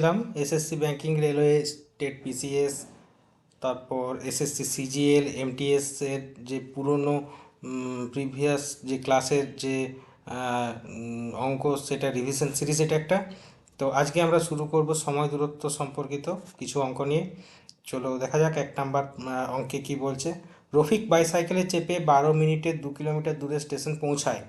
দিলাম SSC banking, railway, state PCS, তারপর SSC CGL, MTS এর যে পুরনো প্রিভিয়াস যে ক্লাসের যে অঙ্ক, সেটা রিভিশন সিরিজ এটা একটা। তো আজকে আমরা শুরু করব সময় দূরত্ব সম্পর্কিত কিছু অঙ্ক নিয়ে। চলো দেখা যাক 1 নাম্বার অঙ্কে কি বলছে। রফিক বাইসাইকেলে চেপে 12 মিনিটে 2 কিলোমিটার দূরে স্টেশন পৌঁছায়।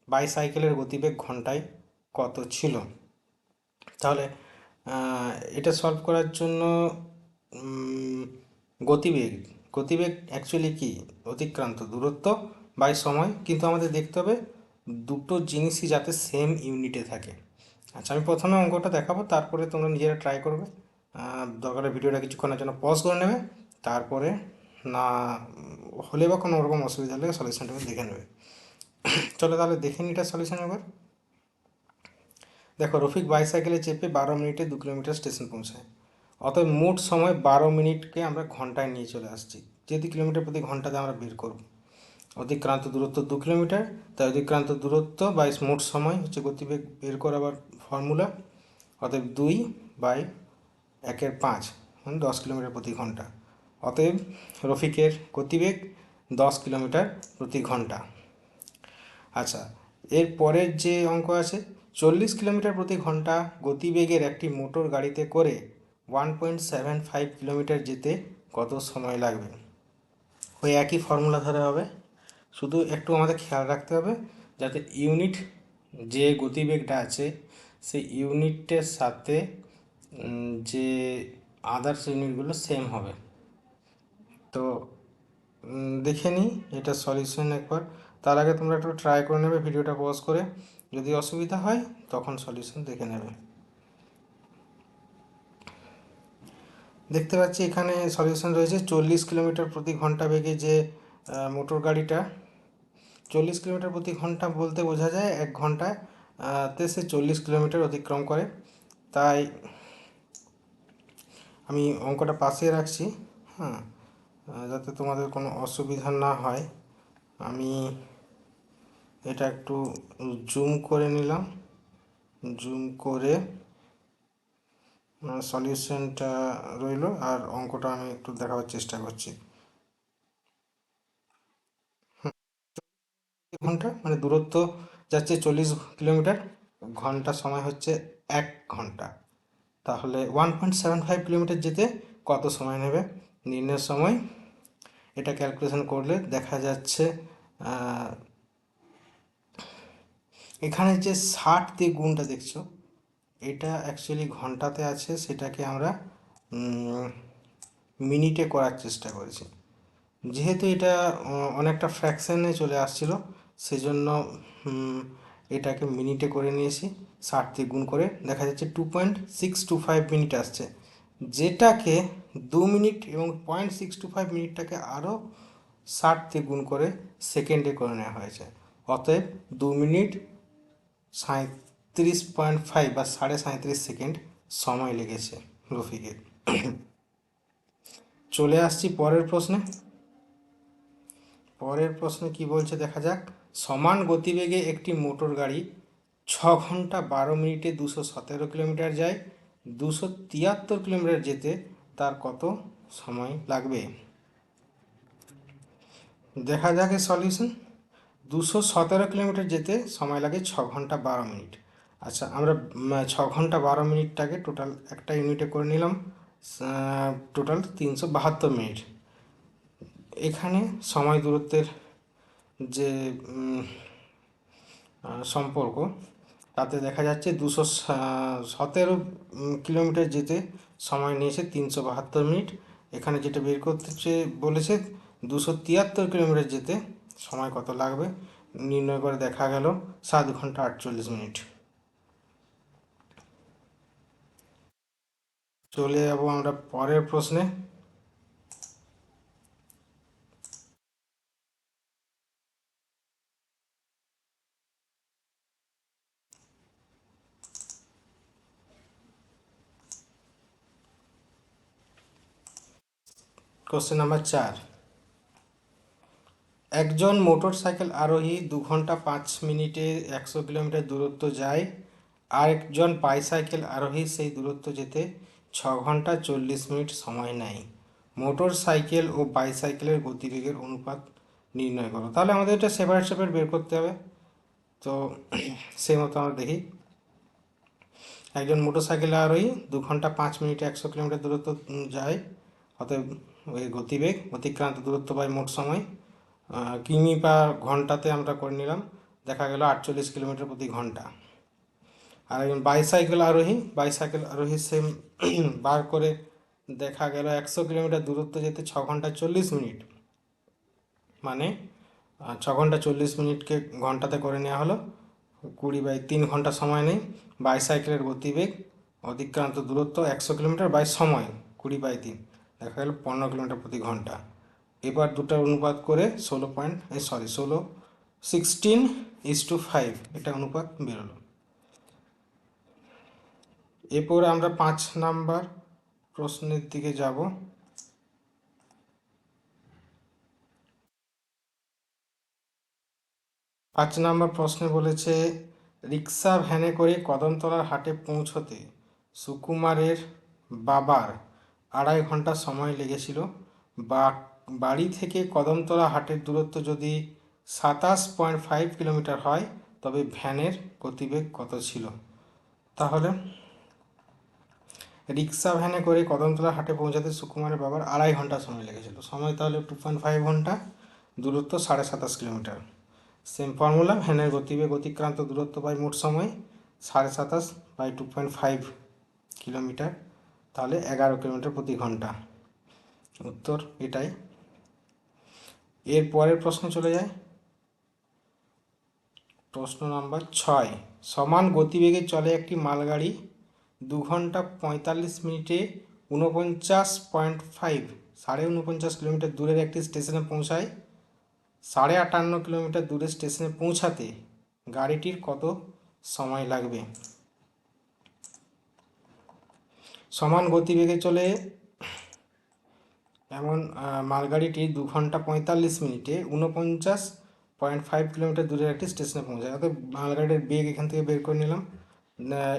বাইসাইকেলের গতিবেগ ঘন্টায় কত ছিল? তাহলে এটা সলভ করার জন্য উম, গতিবেগ গতিবেগ অ্যাকচুয়ালি কি? অতিক্রান্ত দূরত্ব বাই সময়, কিন্তু আমাদের দেখতে হবে দুটো জিনিসই যাতে সেম ইউনিটে থাকে। আচ্ছা, আমি প্রথমে অঙ্কটা দেখাবো, তারপরে তোমরা নিজেরা ট্রাই করবে। দরকারে ভিডিওটা কিছুক্ষণের জন্য পজ করে নেবে, তারপরে না হলে বা কোনো রকম অসুবিধা হলে সলিউশনটা দেখে নেবে। চলো তাহলে দেখে নিই এটা সলিউশন এবার। দেখো, রফিক বাইসাইকেলে চেপে 12 মিনিটে 2 কিলোমিটার স্টেশন পৌঁছায়। অতএব মোট সময় 12 মিনিটকে আমরা ঘন্টায় নিয়ে চলে আসছি, যেহেতু কিলোমিটার প্রতি ঘন্টাতে আমরা বের করব। অতিক্রান্ত দূরত্ব 2 কিলোমিটার, তাই অতিক্রান্ত দূরত্ব বাই মোট সময় হচ্ছে গতিবেগ বের করাবার ফর্মুলা। অতএব 2/1/5 মানে 10 কিলোমিটার প্রতি ঘন্টা। অতএব রফিকের গতিবেগ 10 কিলোমিটার প্রতি ঘন্টা। আচ্ছা, এর পরের যে অঙ্ক আছে, 40 কিলোমিটার প্রতি ঘন্টা গতিবেগের একটি মোটর গাড়িতে করে 1.75 কিলোমিটার যেতে কত সময় লাগবে? ওই একই ফর্মুলা ধরে হবে, শুধু একটু আমাদের খেয়াল রাখতে হবে যাতে ইউনিট যে গতিবেগটা আছে সেই ইউনিটের সাথে যে আদার্স ইউনিটগুলো সেম হবে। তো দেখে নিই এটা সলিউশন একবার। তার আগে তোমরা একটু ট্রাই করে নেবে ভিডিওটা পজ করে, যদি অসুবিধা হয় তখন সলিউশন দেখে নেবে। দেখতে পাচ্ছি এখানে সলিউশন রয়েছে 40 কিলোমিটার প্রতি ঘন্টা বেগে যে মোটর গাড়িটা, 40 কিলোমিটার প্রতি ঘন্টা বলতে বোঝা যায় 1 ঘন্টায় তে সে 40 কিলোমিটার অতিক্রম করে। তাই আমি অঙ্কটা পাশে রাখছি, হ্যাঁ, যাতে তোমাদের কোনো অসুবিধা না হয়। আমি এটা একটু জুম করে নিলাম, জুম করে সলিউশনটা রইল, আর অঙ্কটা আমি একটু দেখাবার চেষ্টা করছি। ঘন্টা মানে দূরত্ব যাচ্ছে 40 কিলোমিটার, ঘন্টা সময় হচ্ছে 1 ঘন্টা। তাহলে 1.75 কিলোমিটার যেতে কত সময় নেবে নির্ণয়ের সময়? এটা ক্যালকুলেশন করলে দেখা যাচ্ছে এখানে যে 60 দিয়ে গুণটা দেখছো, এটা অ্যাকচুয়ালি ঘন্টাতে আছে, সেটাকে আমরা মিনিটে করার চেষ্টা করেছি। যেহেতু এটা অনেকটা ফ্র্যাকশানে চলে আসছিল, সেজন্য এটাকে মিনিটে করে নিয়েছি। 60 দিয়ে গুণ করে দেখা যাচ্ছে 2.625 মিনিট আসছে, যেটাকে 2 মিনিট এবং 0.625 মিনিটটাকে আরও 60 দিয়ে গুণ করে সেকেন্ডে করে নেওয়া হয়েছে। অতএব 2 মিনিট 37.5 বা 37.5 সেকেন্ড সময় লেগেছে রফিকের। চলে আসছি পরের প্রশ্নে। পরের প্রশ্নে কি বলছে দেখা যাক। সমান গতিবেগে একটি মোটর গাড়ি 6 ঘন্টা 12 মিনিটে 217 কিলোমিটার যায়। 273 কিলোমিটার যেতে তার কত সময় লাগবে? দেখা যাক এর সলিউশন। 217 কিলোমিটার যেতে সময় লাগে 6 ঘন্টা 12 মিনিট। আচ্ছা, আমরা 6 ঘন্টা 12 মিনিটটাকে টোটাল একটা ইউনিটে করে নিলাম, টোটাল 372 মিনিট। এখানে সময় দূরত্বের যে সম্পর্ক, তাতে দেখা যাচ্ছে 217 কিলোমিটার যেতে সময় নিয়েছে 372 মিনিট। এখানে যেটা বের করতে বলেছে 273 কিলোমিটার যেতে সময় কত লাগবে নির্ণয় করে দেখা গেল 7 ঘন্টা 48 মিনিট। চলে যাব আমরা পরের প্রশ্নে। Question number 4। একজন মোটর সাইকেল আরোহী 2 ঘন্টা 5 মিনিটে 100 কিলোমিটার দূরত্ব যায় আরেকজন বাইসাইকেল আরোহী সেই দূরত্ব যেতে 6 ঘন্টা 40 মিনিট সময় নেয়। মোটর সাইকেল ও বাইসাইকেলের গতিবেগের অনুপাত নির্ণয় করো। তাহলে আমাদের এটা সেপারেট সেপারেট বের করতে হবে। তো সেই মতো আমরা দেখি। একজন মোটর সাইকেল আরোহী 2 ঘন্টা 5 মিনিটে 100 কিলোমিটার দূরত্ব যায়। অতএব ওই গতিবেগ অতিক্রান্ত দূরত্ব বাই মোট সময় কিমি বা ঘন্টাতে আমরা করে নিলাম, দেখা গেল 48 কিলোমিটার প্রতি ঘন্টা। আর একজন বাইসাইকেল আরোহী সেম বার করে দেখা গেল 100 কিলোমিটার দূরত্ব যেতে 6 ঘন্টা 40 মিনিট, মানে 6 ঘন্টা 40 মিনিটকে ঘন্টাতে করে নেওয়া হলো, 20/3 ঘন্টা সময় নেই। বাইসাইকেলের গতিবেগ অতিক্রান্ত দূরত্ব 100 কিলোমিটার বাই সময় 20/3, দেখা গেল 15 কিলোমিটার প্রতি ঘন্টা। এবার দুটার অনুপাত করে 16:5 এটা অনুপাত বেরোলো। এরপর আমরা 5 নাম্বার প্রশ্নের দিকে যাব। 5 নাম্বার প্রশ্নে বলেছে, রিক্সা ভ্যানে করে কদমতলার হাটে পৌঁছতে সুকুমারের বাবার 2.5 ঘন্টা সময় লেগেছিল। বা বাড়ি থেকে কদমতলা হাটের দূরত্ব যদি 27.5 কিলোমিটার হয়, তবে ভ্যানের গতিবেগ কত ছিল? তাহলে রিক্সা ভ্যানে করে কদমতলা হাটে পৌঁছাতে সুকুমারের বাবার 2.5 ঘন্টা সময় লেগেছিল। সময় তাহলে 2.5 ঘন্টা, দূরত্ব 27.5 কিলোমিটার। সেম ফর্মুলা, ভ্যানের গতিবেগ অতিক্রান্ত দূরত্ব বাই মোট সময় 27.5 কিলোমিটার, তাহলে 11 কিলোমিটার প্রতি ঘন্টা। উত্তর এটাই। এর পরের প্রশ্ন চলে যায়। প্রশ্ন নাম্বার 6, সমান গতিবেগে চলে একটি মালগাড়ি 2 ঘন্টা 45 মিনিটে 49.5 কিলোমিটার দূরের একটি স্টেশনে পৌঁছায়। 58.5 কিলোমিটার দূরে স্টেশনে পৌঁছাতে গাড়িটির কত সময় লাগবে? সমান গতিবেগে চলে এমন মালগাড়িটি 2 ঘন্টা 45 মিনিটে 49.5 কিলোমিটার দূরের একটি স্টেশনে পৌঁছায়। অর্থাৎ মালগাড়ির বেগ এখান থেকে বের করে নিলাম।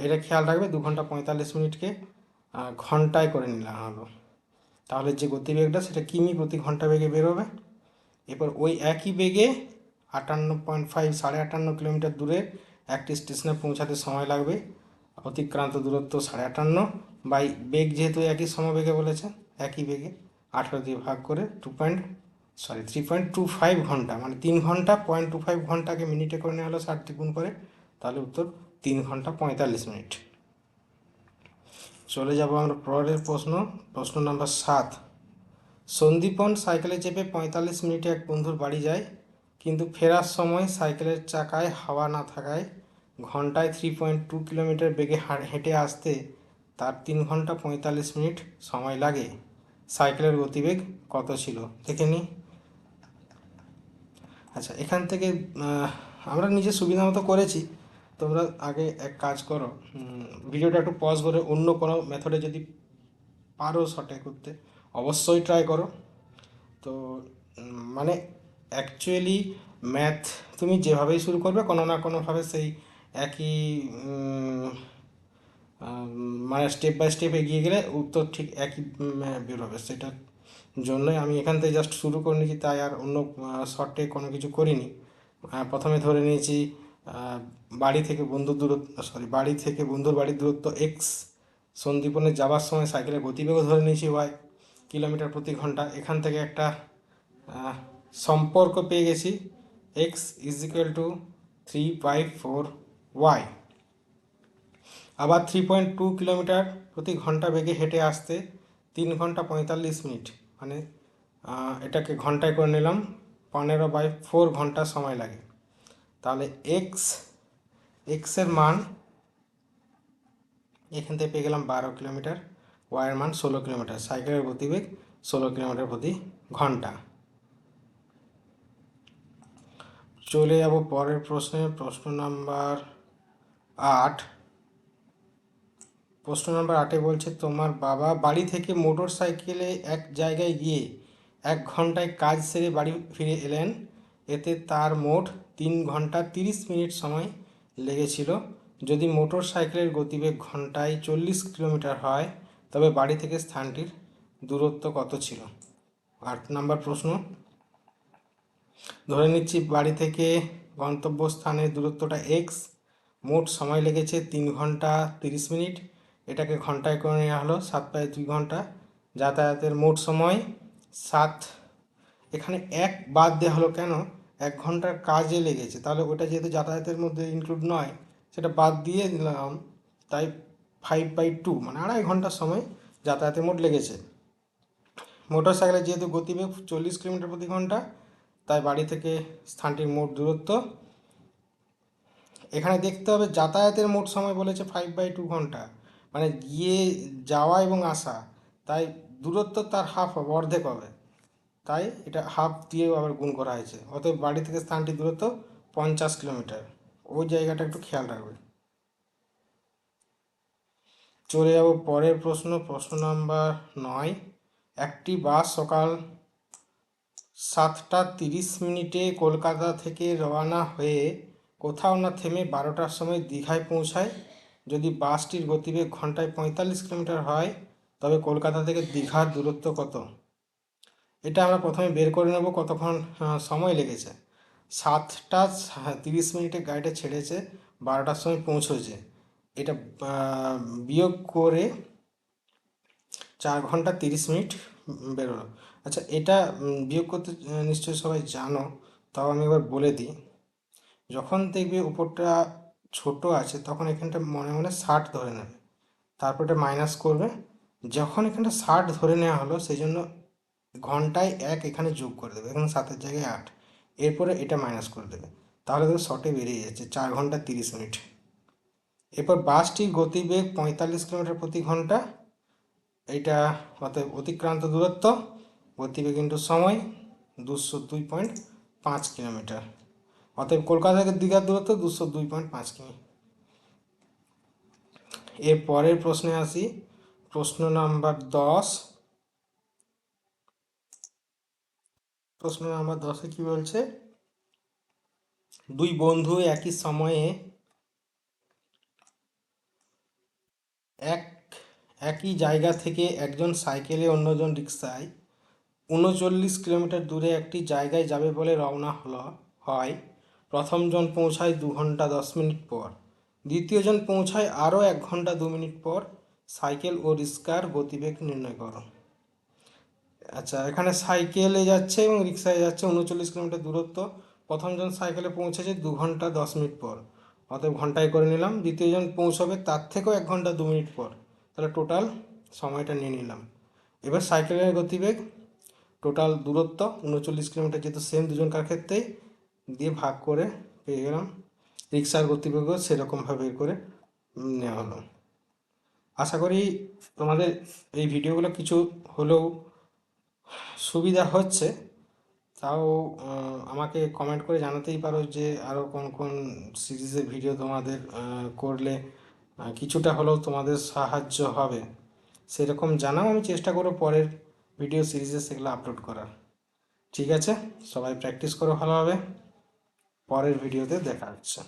এটা খেয়াল রাখবে, 2 ঘন্টা 45 মিনিটকে ঘন্টায় করে নিলাম হলো। তাহলে যে গতিবেগটা সেটা কিমি প্রতি ঘন্টা বেগে বেরোবে। এরপর ওই একই বেগে 58.5 কিলোমিটার দূরের একটি স্টেশনে পৌঁছাতে সময় লাগবে। অতিক্রান্ত দূরত্ব 58.5 বাই বেগ, যেহেতু একই সমবেগে বলেছে, একই বেগে 18 দিয়ে ভাগ করে 3.25 ঘন্টা, মানে 3 ঘন্টা 0.25 ঘন্টাকে মিনিটে করে নেওয়া হলো 60 দিয়ে গুণ করে, তাহলে উত্তর 3 ঘন্টা 45 মিনিট। চলে যাব আমরা পরের প্রশ্ন নাম্বার 7। সন্দীপন সাইকেলে চেপে 45 মিনিটে এক বন্ধুর বাড়ি যায়, কিন্তু ফেরার সময় সাইকেলের চাকায় হাওয়া না থাকায় ঘন্টায় 3.2 কিলোমিটার বেগে হেঁটে আসতে তার 3 ঘন্টা 45 মিনিট সময় লাগে। সাইকেলের গতিবেগ কত ছিল? দেখে নিই। আচ্ছা, এখান থেকে আমরা নিজের সুবিধা মতো করেছি। তোমরা আগে এক কাজ করো, ভিডিওটা একটু পজ করে অন্য কোনো মেথডে যদি পারো শর্টে করতে, অবশ্যই ট্রাই করো। তো মানে অ্যাকচুয়ালি ম্যাথ তুমি যেভাবেই শুরু করবে, কোনো না কোনোভাবে সেই একই মানে স্টেপ বাই স্টেপ এগিয়ে গেলে উত্তর ঠিক একই বেরোবে। সেটার জন্যই আমি এখান থেকে জাস্ট শুরু করে নিয়েছি, তাই আর অন্য শর্টে কোনো কিছু করিনি। প্রথমে ধরে নিয়েছি বাড়ি থেকে বন্ধুর বাড়ির দূরত্ব এক্স, সন্দীপনে যাওয়ার সময় সাইকেলের গতিবেগও ধরে নিয়েছি ওয়াই, কিলোমিটার প্রতি ঘন্টা। এখান থেকে একটা সম্পর্ক পেয়ে গেছি, x is equal to 3/4y। আবার 3.2 কিলোমিটার প্রতি ঘন্টা বেগে হেঁটে আসতে 3 ঘন্টা 45 মিনিট, মানে এটাকে ঘন্টায় করে নিলাম, 15/4 ঘন্টা সময় লাগে। তাহলে এক্সের মান এখান থেকে পেয়ে গেলাম 12 কিলোমিটার, ওয়াইয়ের মান 16 কিলোমিটার, সাইকেলের গতিবেগ 16 কিলোমিটার প্রতি ঘন্টা। চলে যাব পরের প্রশ্নে, প্রশ্ন নাম্বার 8। প্রশ্ন নাম্বার 8-এ বলছে, তোমার বাবা বাড়ি থেকে মোটর সাইকেলে এক জায়গায় গিয়ে 1 ঘন্টায় কাজ সেরে বাড়ি ফিরে এলেন। এতে তার মোট 3 ঘন্টা 30 মিনিট সময় লেগেছিল। যদি মোটর সাইকেলের গতিবেগ ঘন্টায় 40 কিলোমিটার হয় তবে বাড়ি থেকে স্থানটির দূরত্ব কত ছিল? 8 নম্বর প্রশ্ন, ধরে নিচ্ছি বাড়ি থেকে গন্তব্যস্থানের দূরত্বটা এক্স, মোট সময় লেগেছে 3 ঘন্টা 30 মিনিট, এটাকে ঘন্টায় করে নেওয়া হলো 7/2 ঘন্টা, যাতায়াতের মোট সময় 7। এখানে এক বাদ দেওয়া হলো কেন? 1 ঘন্টার কাজে লেগেছে, তাহলে ওটা যেহেতু যাতায়াতের মধ্যে ইনক্লুড নয় সেটা বাদ দিয়ে দিলাম, তাই 5/2 মানে 2.5 ঘন্টার সময় যাতায়াতে মোট লেগেছে। মোটর সাইকেলের যেহেতু গতিবেগ 40 কিলোমিটার প্রতি ঘন্টা, তাই বাড়ি থেকে স্থানটির মোট দূরত্ব, এখানে দেখতে হবে যাতায়াতের মোট সময় বলেছে 5/2 ঘন্টা, মানে গিয়ে যাওয়া এবং আসা, তাই দূরত্ব তার হাফ হবে, অর্ধেক হবে, তাই এটা হাফ দিয়েও আবার গুণ করা হয়েছে। অতএব বাড়ি থেকে স্থানটির দূরত্ব 50 কিলোমিটার। ওই জায়গাটা একটু খেয়াল রাখবে। চলে যাব পরের প্রশ্ন, প্রশ্ন নাম্বার 9। একটি বাস সকাল 7টা 30 মিনিটে কলকাতা থেকে রওনা হয়ে কোথাও না থেমে 12টার সময় দীঘায় পৌঁছায়। যদি বাসটির গতিবেগ ঘন্টায় 45 কিলোমিটার হয় তবে কলকাতা থেকে দীঘার দূরত্ব কত? এটা আমরা প্রথমে বের করে নেব কতক্ষণ সময় লেগেছে। 7টা 30 মিনিটে গাড়িটা ছেড়েছে, 12টার সময় পৌঁছেছে, এটা বিয়োগ করে 4 ঘন্টা 30 মিনিট বেরোলো। আচ্ছা, এটা বিয়োগ করতে নিশ্চয়ই সবাই জানো, তাও আমি এবার বলে দিই। যখন দেখবে উপরটা ছোট আছে তখন এখানটা মনে মনে 60 ধরে নেবে, তারপর এটা মাইনাস করবে। যখন এখানটা 60 ধরে নেওয়া হলো সেই জন্য ঘন্টায় 1 এখানে যোগ করে দেবে, এখানে 7-এর জায়গায় 8, এরপরে এটা মাইনাস করে দেবে, তাহলে দেখো শর্টে বেরিয়ে যাচ্ছে 4 ঘন্টা 30 মিনিট। এরপর বাসটির গতিবেগ 45 কিলোমিটার প্রতি ঘন্টা, এইটা অতএব অতিক্রান্ত দূরত্ব গতিবেগ ইন্টু সময় 202.5 কিলোমিটার। অতএব কলকাতা থেকে দীঘার দূরত্ব 202.5 কিমি। এর পরের প্রশ্নে আসি, প্রশ্ন নাম্বার 10। প্রশ্ন নাম্বার 10-এ কি বলছে? দুই বন্ধু একই সময়ে একই জায়গা থেকে, একজন সাইকেলে অন্যজন রিক্সায়, 39 কিলোমিটার দূরে একটি জায়গায় যাবে বলে রওনা হয়। প্রথমজন পৌঁছায় 2 ঘন্টা 10 মিনিট পর, দ্বিতীয়জন পৌঁছায় আরও 1 ঘন্টা 2 মিনিট পর। সাইকেল ও রিক্সার গতিবেগ নির্ণয় করো। আচ্ছা, এখানে সাইকেলে যাচ্ছে এবং রিক্সায় যাচ্ছে 39 কিলোমিটার দূরত্ব। প্রথমজন সাইকেলে পৌঁছেছে 2 ঘন্টা 10 মিনিট পর, অতএব ঘন্টায় করে নিলাম। দ্বিতীয়জন পৌঁছবে তার থেকেও 1 ঘন্টা 2 মিনিট পর, তাহলে টোটাল সময়টা নিয়ে নিলাম। এবার সাইকেলের গতিবেগ টোটাল দূরত্ব 39 কিলোমিটার, যেহেতু সেম দুজনকার ক্ষেত্রেই, দিয়ে ভাগ করে পেয়ে গেলাম। রিক্সার গতিবেগও সেরকমভাবে বের করে নেওয়া হলো। আশা করি তোমাদের এই ভিডিওগুলো কিছু হলেও সুবিধা হচ্ছে। তাও আমাকে কমেন্ট করে জানাতেই পারো যে আরও কোন কোন সিরিজের ভিডিও তোমাদের করলে কিছুটা হলেও তোমাদের সাহায্য হবে, সেরকম জানাও, আমি চেষ্টা করব পরের ভিডিও সিরিজে সেগুলো আপলোড করার। ঠিক আছে, সবাই প্র্যাকটিস করো ভালোভাবে, পরের ভিডিওতে দেখা হচ্ছে।